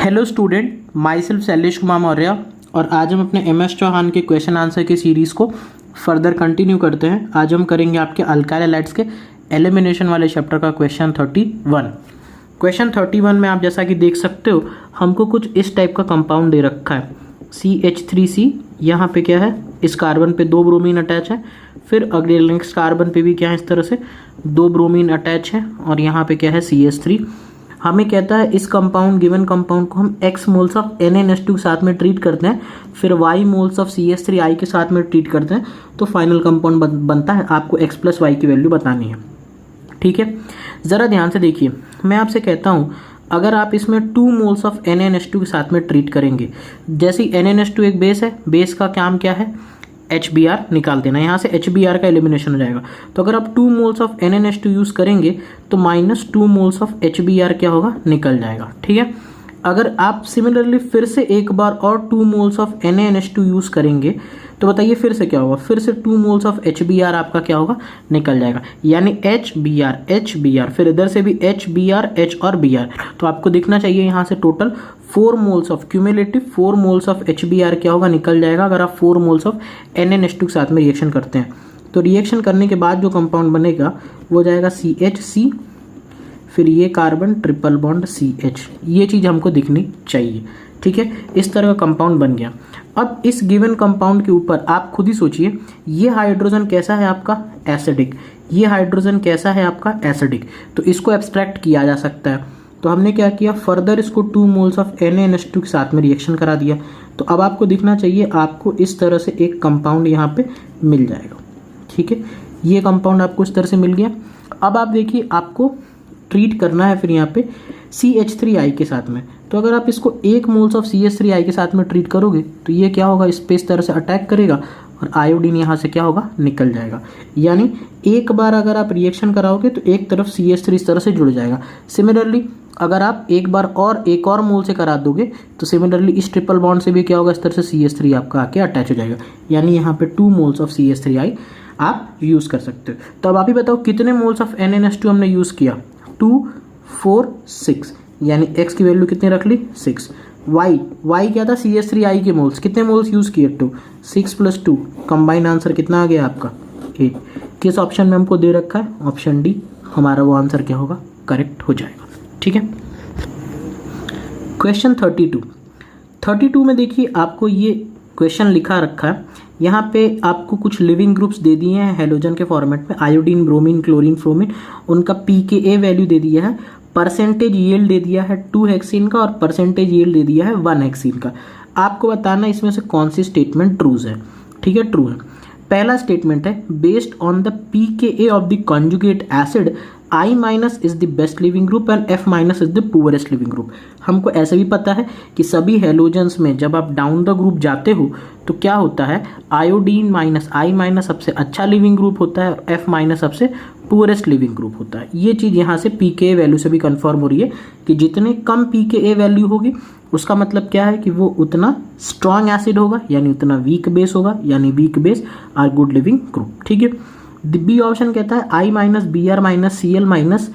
Hello student, my self Shailesh Kumar Maurya और आज हम अपने एम एस चौहान के क्वेश्चन आंसर की सीरीज़ को फर्दर कंटिन्यू करते हैं। आज हम करेंगे आपके अल्काइल हैलाइड्स के एलिमिनेशन वाले चैप्टर का क्वेश्चन 31। क्वेश्चन 31 में आप जैसा कि देख सकते हो हमको कुछ इस टाइप का कंपाउंड दे रखा है CH3C। यहाँ पे क्या है, इस कार्बन पे 2 ब्रोमीन अटैच है, फिर अगले नेक्स्ट कार्बन पे भी क्या है, इस तरह से 2 ब्रोमीन अटैच है और यहाँ पे क्या है CH3। हमें कहता है इस कंपाउंड गिवन कंपाउंड को हम x मोल्स ऑफ NaNH2 के साथ में ट्रीट करते हैं, फिर y मोल्स ऑफ CH3I के साथ में ट्रीट करते हैं, तो फाइनल कंपाउंड बनता है। आपको x प्लस y की वैल्यू बतानी है, ठीक है। ज़रा ध्यान से देखिए, मैं आपसे कहता हूँ अगर आप इसमें 2 मोल्स ऑफ NaNH2 के साथ में ट्रीट करेंगे, जैसे NaNH2 एक बेस है, बेस का काम क्या है, HBr निकाल देना, यहाँ से HBr का एलिमिनेशन हो जाएगा। तो अगर आप 2 मोल्स ऑफ NaNH2 यूज़ करेंगे तो -2 मोल्स ऑफ HBr क्या होगा, निकल जाएगा, ठीक है। अगर आप सिमिलरली फिर से एक बार और 2 मोल्स ऑफ NaNH2 यूज़ करेंगे तो बताइए फिर से क्या होगा, फिर से 2 मोल्स ऑफ HBr आपका क्या होगा, निकल जाएगा। यानी HBr फिर इधर से भी HBr, H और Br, तो आपको दिखना चाहिए यहाँ से total 4 moles of cumulative 4 moles of HBr क्या होगा, निकल जाएगा। अगर आप 4 मोल्स ऑफ NaNH2 के साथ में रिएक्शन करते हैं तो रिएक्शन करने के बाद जो कंपाउंड बनेगा वो जाएगा CHC, फिर ये कार्बन ट्रिपल बॉन्ड CH। ये चीज़ हमको दिखनी चाहिए, ठीक है। इस तरह का कंपाउंड बन गया। अब इस गिवन कंपाउंड के ऊपर आप खुद ही सोचिए, ये हाइड्रोजन कैसा है आपका, एसिडिक, ये हाइड्रोजन कैसा है आपका, एसिडिक, तो इसको एब्स्ट्रैक्ट किया जा सकता है। तो हमने क्या किया, फर्दर इसको 2 मोल्स ऑफ NaNH2 के साथ में रिएक्शन करा दिया। तो अब आपको दिखना चाहिए, आपको इस तरह से एक कंपाउंड यहाँ पे मिल जाएगा, ठीक है। ये कंपाउंड आपको इस तरह से मिल गया। अब आप देखिए, आपको ट्रीट करना है फिर यहाँ पे CH3I के साथ में। तो अगर आप इसको 1 मोल्स ऑफ CH3I के साथ में ट्रीट करोगे तो ये क्या होगा, इस पे इस तरह से अटैक करेगा और आयोडीन यहाँ से क्या होगा, निकल जाएगा। यानी एक बार अगर आप रिएक्शन कराओगे तो एक तरफ CH3 इस तरह से जुड़ जाएगा। सिमिलरली अगर आप एक बार और एक और मोल से करा दोगे तो सिमिलरली इस ट्रिपल बॉन्ड से भी क्या होगा, इस तरह से CH3 आपका आके अटैच हो जाएगा। यानी यहाँ पे 2 मोल्स ऑफ CH3I आप यूज़ कर सकते हो। तो अब आप ही बताओ कितने मोल्स ऑफ NaNH2 हमने यूज़ किया, 2, 4, 6, यानी x की वैल्यू कितनी रख ली, 6। y क्या था, CH3I के मोल्स, कितने मोल्स यूज़ किए, 2, 6 + 2, कंबाइंड आंसर कितना आ गया आपका, 8। किस ऑप्शन में हमको दे रखा है, ऑप्शन डी, हमारा वो आंसर क्या होगा, करेक्ट हो जाएगा, ठीक है। क्वेश्चन 32 में देखिए आपको ये क्वेश्चन लिखा रखा है, यहाँ पे आपको कुछ लिविंग ग्रुप्स दे दिए हैं हेलोजन के फॉर्मेट में, आयोडीन, ब्रोमीन, क्लोरीन, फ्रोमीन, उनका pKa वैल्यू दे दिया है, परसेंटेज यील्ड दे दिया है 2 हेक्सीन का और परसेंटेज यील्ड दे दिया है 1 हेक्सीन का। आपको बताना इसमें से कौन सी स्टेटमेंट ट्रूज है, ठीक है। ट्रू है, पहला स्टेटमेंट है based on the pKa of the conjugate acid I- is the best living group and F- is the poorest leaving group. हमको ऐसे भी पता है कि सभी हेलोजन्स में जब आप डाउन द ग्रुप जाते हो तो क्या होता है, आयोडीन I- सबसे अच्छा लिविंग ग्रुप होता है और F- सबसे पुअरेस्ट लिविंग ग्रुप होता है। ये चीज़ यहाँ से pKa वैल्यू से भी कंफर्म हो रही है कि जितने कम pKa वैल्यू होगी उसका मतलब क्या है कि वो उतना स्ट्रॉन्ग एसिड होगा, यानी उतना वीक बेस होगा, यानी weak base are good leaving group, ठीक है। बी ऑप्शन कहता है I- Br- Cl-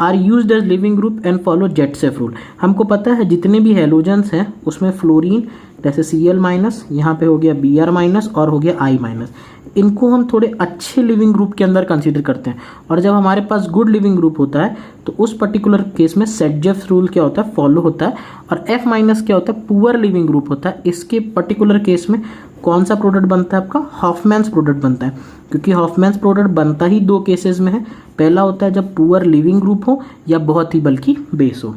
are used as leaving group and follow Zaitsev rule. हमको पता है जितने भी हेलोजेंस हैं उसमें फ्लोरीन जैसे Cl-, यहाँ पे हो गया Br- और हो गया I-, इनको हम थोड़े अच्छे लिविंग ग्रुप के अंदर कंसीडर करते हैं। और जब हमारे पास गुड लिविंग ग्रुप होता है तो उस पर्टिकुलर केस में सेटजेफ रूल क्या होता है, फॉलो होता है। और F- क्या होता है, पुअर लिविंग ग्रुप होता है। इसके पर्टिकुलर केस में कौन सा प्रोडक्ट बनता है आपका, हॉफमैन्स प्रोडक्ट बनता है, क्योंकि हॉफमैन्स प्रोडक्ट बनता ही 2 केसेस में है। पहला होता है जब पुअर लिविंग ग्रुप हो या बहुत ही बल्कि बेस हो।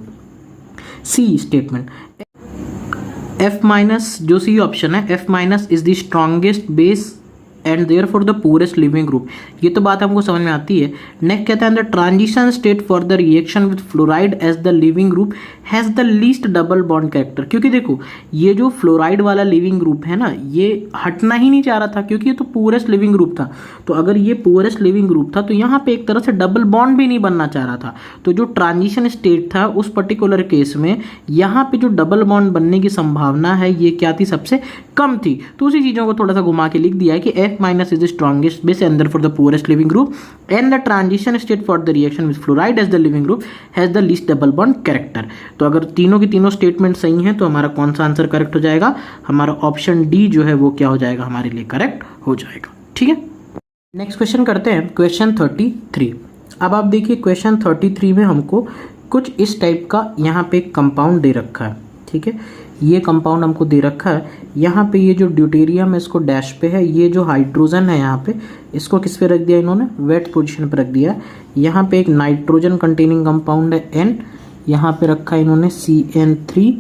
सी स्टेटमेंट, F- जो सी ऑप्शन है, F- is the strongest base and therefore the poorest leaving group. ये तो बात हमको समझ में आती है। नेक्स्ट कहता है the transition state for the reaction with fluoride as the leaving group has the least double bond character. क्योंकि देखो ये जो फ्लोराइड वाला लिविंग ग्रुप है ना, ये हटना ही नहीं चाह रहा था क्योंकि ये तो पुअरेस्ट लिविंग ग्रुप था। तो अगर ये पुअरेस्ट लिविंग ग्रुप था तो यहाँ पे एक तरह से डबल बॉन्ड भी नहीं बनना चाह रहा था। तो जो ट्रांजिशन स्टेट था उस पर्टिकुलर केस में यहाँ पे जो डबल बॉन्ड बनने की संभावना है ये क्या थी, सबसे कम थी। तो उसी चीज़ों को थोड़ा सा घुमा के लिख दिया है कि Zinc minus is the strongest base and therefore the poorest living group, and the transition state for the reaction with fluoride as the living group has the least double bond character. तो अगर तीनों की तीनों statement सही हैं तो हमारा कौन सा आंसर करेक्ट हो जाएगा? हमारा ऑप्शन डी जो है वो क्या हो जाएगा, हमारे लिए करेक्ट हो जाएगा। ठीक है, नेक्स्ट क्वेश्चन करते हैं, क्वेश्चन 33। अब आप देखिए क्वेश्चन 33 में हमको कुछ इस टाइप का यहाँ पे कंपाउंड दे रखा है। ठीक है, ये कंपाउंड हमको दे रखा है। यहाँ पे ये जो ड्यूटेरियम है इसको डैश पे है, ये जो हाइड्रोजन है यहाँ पे इसको किस पे रख दिया इन्होंने, वेट पोजीशन पे रख दिया है। यहाँ पे एक नाइट्रोजन कंटेनिंग कंपाउंड है N, यहाँ पे रखा है इन्होंने CN3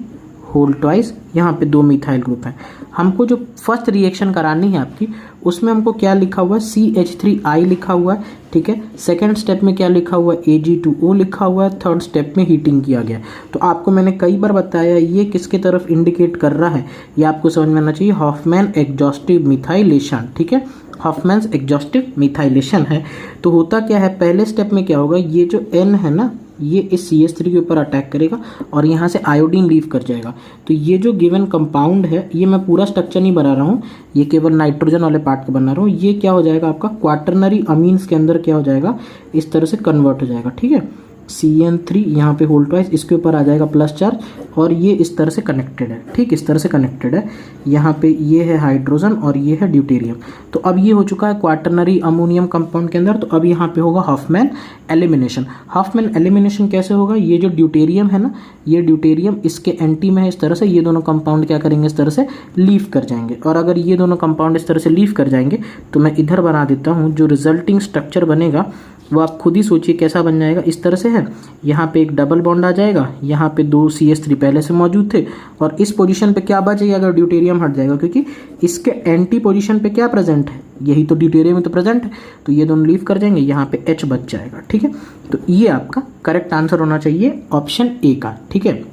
होल ट्वाइस, यहाँ पे 2 मिथाइल ग्रुप है। हमको जो फर्स्ट रिएक्शन करानी है आपकी उसमें हमको क्या लिखा हुआ है, CH3I लिखा हुआ है। ठीक है, सेकेंड स्टेप में क्या लिखा हुआ है, Ag2O लिखा हुआ है। थर्ड स्टेप में हीटिंग किया गया। तो आपको मैंने कई बार बताया ये किसके तरफ इंडिकेट कर रहा है, ये आपको समझ में आना चाहिए, हॉफमैन एग्जॉस्टिव मिथाइलेशन। ठीक है, हॉफमैन्स एग्जॉस्टिव मिथाइलेशन है। तो होता क्या है, पहले स्टेप में क्या होगा, ये जो N है ना ये इस CH3 के ऊपर अटैक करेगा और यहाँ से आयोडीन लीव कर जाएगा। तो ये जो गिवन कंपाउंड है, ये मैं पूरा स्ट्रक्चर नहीं बना रहा हूँ, ये केवल नाइट्रोजन वाले पार्ट का बना रहा हूँ। ये क्या हो जाएगा आपका क्वाटरनरी अमीन्स के अंदर क्या हो जाएगा, इस तरह से कन्वर्ट हो जाएगा। ठीक है, CN3 यहाँ पे होल ट्वाइस, इसके ऊपर आ जाएगा प्लस चार्ज और ये इस तरह से कनेक्टेड है। ठीक, इस तरह से कनेक्टेड है। यहाँ पे ये है हाइड्रोजन और ये है ड्यूटेरियम। तो अब ये हो चुका है क्वाटरनरी अमोनियम कंपाउंड के अंदर। तो अब यहाँ पे होगा हॉफमैन एलिमिनेशन। हॉफमैन एलिमिनेशन कैसे होगा, ये जो ड्यूटेरियम है ना, ये ड्यूटेरियम इसके एंटी में है, इस तरह से ये दोनों कंपाउंड क्या करेंगे, इस तरह से लीव कर जाएंगे। और अगर ये दोनों कंपाउंड इस तरह से लीव कर जाएंगे तो मैं इधर बना देता हूँ, जो रिजल्टिंग स्ट्रक्चर बनेगा वो आप खुद ही सोचिए कैसा बन जाएगा। इस तरह से है, यहाँ पे एक डबल बॉन्ड आ जाएगा, यहाँ पे 2 CH3 पहले से मौजूद थे और इस पोजीशन पे क्या बचेगा अगर ड्यूटेरियम हट जाएगा, क्योंकि इसके एंटी पोजीशन पे क्या प्रेजेंट है, यही तो ड्यूटेरियम में तो प्रेजेंट है। तो ये दोनों लीव कर जाएंगे, यहाँ पे H बच जाएगा। ठीक है, तो ये आपका करेक्ट आंसर होना चाहिए ऑप्शन ए का। ठीक है,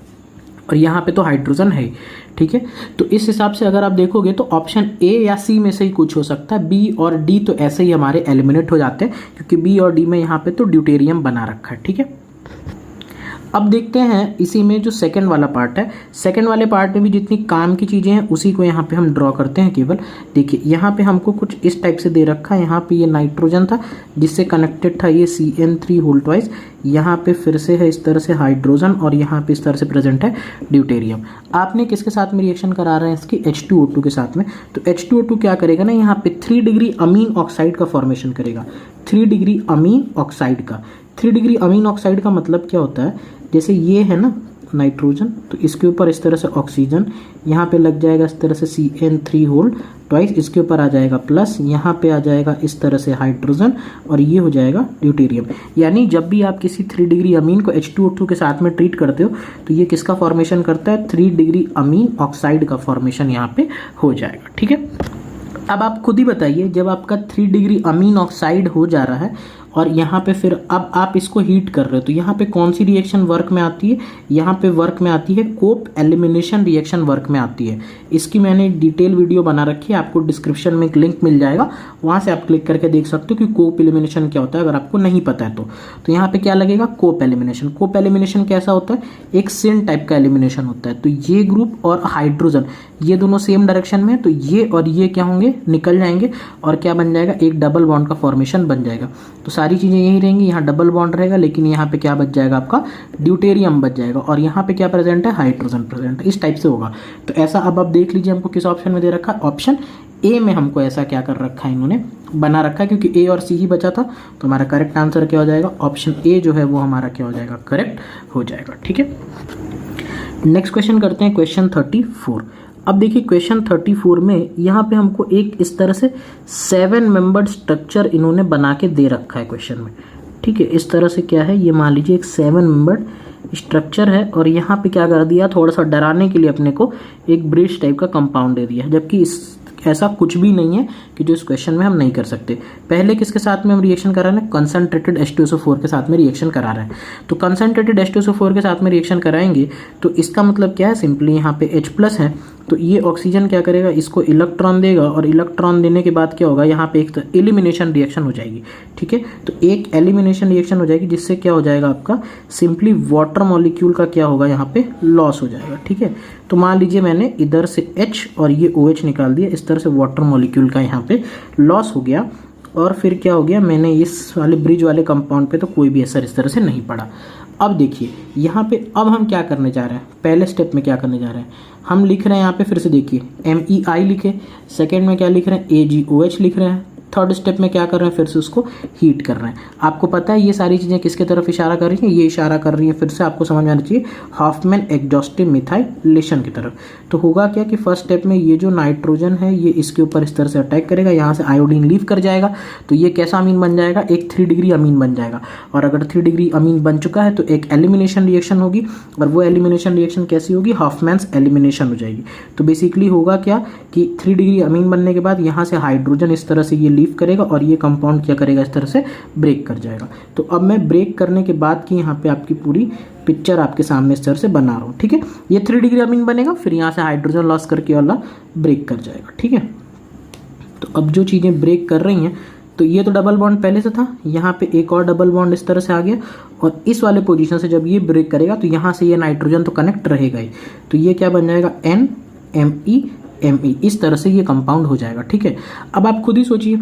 और यहाँ पे तो हाइड्रोजन है। ठीक है, तो इस हिसाब से अगर आप देखोगे तो ऑप्शन ए या सी में से ही कुछ हो सकता है। बी और डी तो ऐसे ही हमारे एलिमिनेट हो जाते हैं, क्योंकि बी और डी में यहाँ पे तो ड्यूटेरियम बना रखा है। ठीक है, अब देखते हैं इसी में जो सेकंड वाला पार्ट है, सेकंड वाले पार्ट में भी जितनी काम की चीज़ें हैं उसी को यहाँ पे हम ड्रॉ करते हैं केवल। देखिए यहाँ पे हमको कुछ इस टाइप से दे रखा है, यहाँ पे ये नाइट्रोजन था जिससे कनेक्टेड था ये CN3 होल ट्वाइस, यहाँ पे फिर से है इस तरह से हाइड्रोजन और यहाँ पे इस तरह से प्रेजेंट है ड्यूटेरियम। आपने किसके साथ में रिएक्शन करा रहे हैं, इसकी H2O2 के साथ में। तो H2O2 क्या करेगा ना, यहाँ पे 3 डिग्री अमीन ऑक्साइड का फॉर्मेशन करेगा। 3 डिग्री अमीन ऑक्साइड का, 3 डिग्री अमीन ऑक्साइड का मतलब क्या होता है, जैसे ये है ना नाइट्रोजन, तो इसके ऊपर इस तरह से ऑक्सीजन, यहाँ पे लग जाएगा इस तरह से CN3 होल ट्वाइस, इसके ऊपर आ जाएगा प्लस, यहाँ पे आ जाएगा इस तरह से हाइड्रोजन और ये हो जाएगा ड्यूटेरियम। यानी जब भी आप किसी 3 डिग्री अमीन को H2O2 के साथ में ट्रीट करते हो तो ये किसका फॉर्मेशन करता है, 3 डिग्री अमीन ऑक्साइड का फॉर्मेशन यहाँ पे हो जाएगा। ठीक है, अब आप खुद ही बताइए, जब आपका 3 डिग्री अमीन ऑक्साइड हो जा रहा है और यहाँ पे फिर अब आप इसको हीट कर रहे हो, तो यहाँ पे कौन सी रिएक्शन वर्क में आती है, यहाँ पे वर्क में आती है कोप एलिमिनेशन रिएक्शन वर्क में आती है। इसकी मैंने डिटेल वीडियो बना रखी है, आपको डिस्क्रिप्शन में एक लिंक मिल जाएगा, वहाँ से आप क्लिक करके देख सकते हो कि कोप एलिमिनेशन क्या होता है अगर आपको नहीं पता है तो यहाँ पे क्या लगेगा, कोप एलिमिनेशन। कोप एलिमिनेशन कैसा होता है, एक सिन टाइप का एलिमिनेशन होता है। तो ये ग्रुप और हाइड्रोजन ये दोनों सेम डायरेक्शन में, तो ये और ये क्या होंगे, निकल जाएंगे और क्या बन जाएगा, एक डबल बॉन्ड का फॉर्मेशन बन जाएगा। तो सारी चीज़ें यही रहेंगी, यहाँ डबल बॉन्ड रहेगा लेकिन यहाँ पे क्या बच जाएगा आपका, ड्यूटेरियम बच जाएगा और यहाँ पे क्या प्रेजेंट है, हाइड्रोजन प्रेजेंट है। इस टाइप से होगा। तो ऐसा अब आप देख लीजिए हमको किस ऑप्शन में दे रखा है, ऑप्शन ए में हमको ऐसा क्या कर रखा है, इन्होंने बना रखा है, क्योंकि ए और सी ही बचा था। तो हमारा करेक्ट आंसर क्या हो जाएगा, ऑप्शन ए जो है वो हमारा क्या हो जाएगा, करेक्ट हो जाएगा। ठीक है, नेक्स्ट क्वेश्चन करते हैं, क्वेश्चन 34। अब देखिए क्वेश्चन 34 में यहाँ पे हमको एक इस तरह से 7 मेंबर्ड स्ट्रक्चर इन्होंने बना के दे रखा है क्वेश्चन में। ठीक है, इस तरह से क्या है, ये मान लीजिए एक 7 मेंबर्ड स्ट्रक्चर है और यहाँ पे क्या कर दिया, थोड़ा सा डराने के लिए अपने को एक ब्रिज टाइप का कंपाउंड दे दिया, जबकि इस ऐसा कुछ भी नहीं है कि जो इस क्वेश्चन में हम नहीं कर सकते। पहले किसके साथ में हम रिएक्शन करा रहे हैं, कंसंट्रेटेड H2SO4 के साथ में रिएक्शन करा रहे हैं। तो कंसंट्रेटेड H2SO4 के साथ में रिएक्शन कराएंगे तो इसका मतलब क्या है, सिंपली यहाँ पे H+ है तो ये ऑक्सीजन क्या करेगा, इसको इलेक्ट्रॉन देगा और इलेक्ट्रॉन देने के बाद क्या होगा, यहाँ पे एक एलिमिनेशन रिएक्शन हो जाएगी। ठीक है, तो एक एलिमिनेशन रिएक्शन हो जाएगी जिससे क्या हो जाएगा आपका सिंपली वाटर मॉलिक्यूल का क्या होगा यहाँ पे लॉस हो जाएगा। ठीक है, तो मान लीजिए मैंने इधर से H और ये OH निकाल दिया, इस तरह से वाटर मॉलिक्यूल का यहाँ पे लॉस हो गया। और फिर क्या हो गया, मैंने इस वाले ब्रिज वाले कंपाउंड पे तो कोई भी असर इस तरह से नहीं पड़ा। अब देखिए यहाँ पे अब हम क्या करने जा रहे हैं, पहले स्टेप में क्या करने जा रहे हैं, हम लिख रहे हैं यहाँ पे फिर से देखिए MEI लिखे, सेकेंड में क्या लिख रहे हैं AgOH लिख रहे हैं, थर्ड स्टेप में क्या कर रहे हैं, फिर से उसको हीट कर रहे हैं। आपको पता है ये सारी चीज़ें किसके तरफ इशारा कर रही हैं, ये इशारा कर रही है, फिर से आपको समझ में आना चाहिए हॉफमैन एग्जॉस्टिव मिथाइलेशन की तरफ। तो होगा क्या कि फर्स्ट स्टेप में ये जो नाइट्रोजन है ये इसके ऊपर इस तरह से अटैक करेगा, यहाँ से आयोडीन लीव कर जाएगा, तो ये कैसा अमीन बन जाएगा, एक 3 डिग्री अमीन बन जाएगा। और अगर 3 डिग्री अमीन बन चुका है तो एक एलिमिनेशन रिएक्शन होगी, और वो एलिमिनेशन रिएक्शन कैसी होगी, हॉफमैन्स एलिमिनेशन हो जाएगी। तो बेसिकली होगा क्या कि 3 डिग्री अमीन बनने के बाद यहाँ से हाइड्रोजन इस तरह से ये लीव करेगा और ये कंपाउंड क्या करेगा, इस तरह से ब्रेक कर जाएगा। तो अब मैं ब्रेक करने के बाद की यहाँ पे आपकी पूरी पिक्चर आपके सामने इस तरह से बना रहा हूँ। ठीक है, ये 3 डिग्री अमीन बनेगा, फिर यहाँ से हाइड्रोजन लॉस करके वाला ब्रेक कर जाएगा। ठीक है, तो अब जो चीज़ें ब्रेक कर रही हैं, तो ये तो डबल बॉन्ड पहले से था, यहाँ पे एक और डबल बॉन्ड इस तरह से आ गया, और इस वाले पोजीशन से जब ये ब्रेक करेगा तो यहाँ से ये नाइट्रोजन तो कनेक्ट रहेगा ही, तो ये क्या बन जाएगा NMe, इस तरह से ये कंपाउंड हो जाएगा। ठीक है, अब आप खुद ही सोचिए,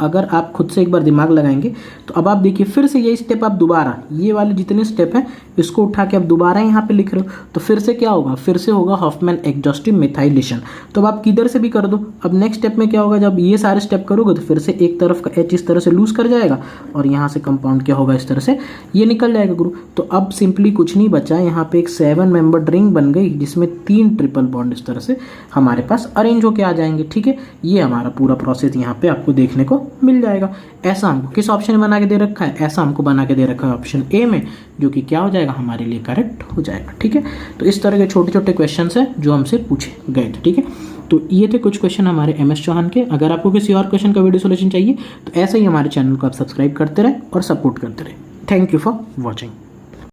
अगर आप खुद से एक बार दिमाग लगाएंगे तो अब आप देखिए फिर से ये स्टेप आप दोबारा ये वाले जितने स्टेप हैं इसको उठा के आप दोबारा यहाँ पे लिख रहे हो, तो फिर से क्या होगा, फिर से होगा हॉफमैन एग्जॉस्टिव मिथाइलेशन। तो अब आप किधर से भी कर दो, अब नेक्स्ट स्टेप में क्या होगा, जब ये सारे स्टेप करोगे तो फिर से एक तरफ का H इस तरह से लूज कर जाएगा और यहाँ से कंपाउंड क्या होगा, इस तरह से ये निकल जाएगा गुरु। तो अब सिंपली कुछ नहीं बचा, यहाँ पे एक 7 मेंबर्ड रिंग बन गई जिसमें 3 ट्रिपल बॉन्ड इस तरह से हमारे पास अरेंज होके आ जाएंगे। ठीक है, ये हमारा पूरा प्रोसेस यहाँ पे आपको देखने को मिल जाएगा। ऐसा हमको किस ऑप्शन में बना के दे रखा है, ऐसा हमको बना के दे रखा है ऑप्शन A में, जो कि क्या हो जाएगा, हमारे लिए करेक्ट हो जाएगा। ठीक है, तो इस तरह के छोटे छोटे क्वेश्चन हैं जो हमसे पूछे गए थे। ठीक है, तो ये थे कुछ क्वेश्चन हमारे MS चौहान के। अगर आपको किसी और क्वेश्चन का वीडियो सोल्यूशन चाहिए तो ऐसे ही हमारे चैनल को आप सब्सक्राइब करते रहे और सपोर्ट करते रहे। Thank you for watching.